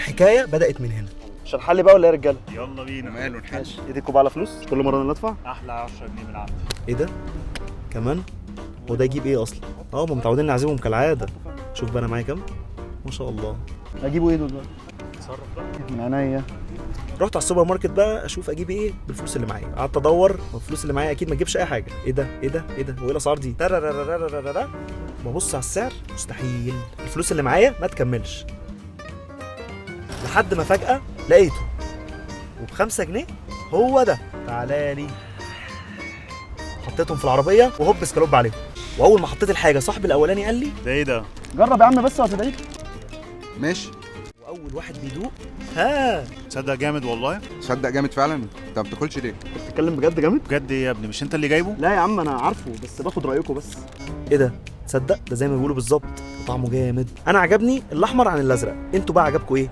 الحكايه بدات من هنا. شرح لي بقى ولا يا رجاله؟ يلا بينا. ماله نحل. ماشي، ايديكوا على فلوس كل مره انا ادفع. احلى 10 جنيه من عندي. ايه ده كمان؟ هو ده يجيب ايه اصلا؟ هم متعودين نعزمهم كالعاده. شوف بقى انا معايا كام ما شاء الله. اجيبه ايه دول بقى؟ اتصرف بقى من عينيا. رحت على السوبر ماركت بقى اشوف اجيب ايه بالفلوس اللي معايا. قعدت ادور والفلوس اللي معايا اكيد ما تجيبش اي حاجه. ايه ده ايه ده ايه ده؟ هو ايه الاسعار دي؟ ترررررررررر. ببص على السعر مستحيل الفلوس اللي معايا ما تكملش، لحد ما فجاه لقيته وب5 جنيه. هو ده. تعالالي. حطيتهم في العربيه وهوب سكالوب عليهم. واول ما حطيت الحاجه صاحبي الاولاني قال لي ده ايه ده؟ جرب يا عم بس وهتدعي. ماشي. واول واحد بيدوق ها. تصدق جامد والله. صدق جامد فعلا. انت ما بتاكلش ليه؟ بتتكلم بجد جامد؟ بجد ايه يا ابني؟ مش انت اللي جايبه؟ لا يا عم انا عارفه بس باخد رايكم بس. ايه ده؟ تصدق ده زي ما بيقولوا بالظبط طعمه جامد. انا عجبني الاحمر عن الازرق، انتوا بقى عجبكم ايه؟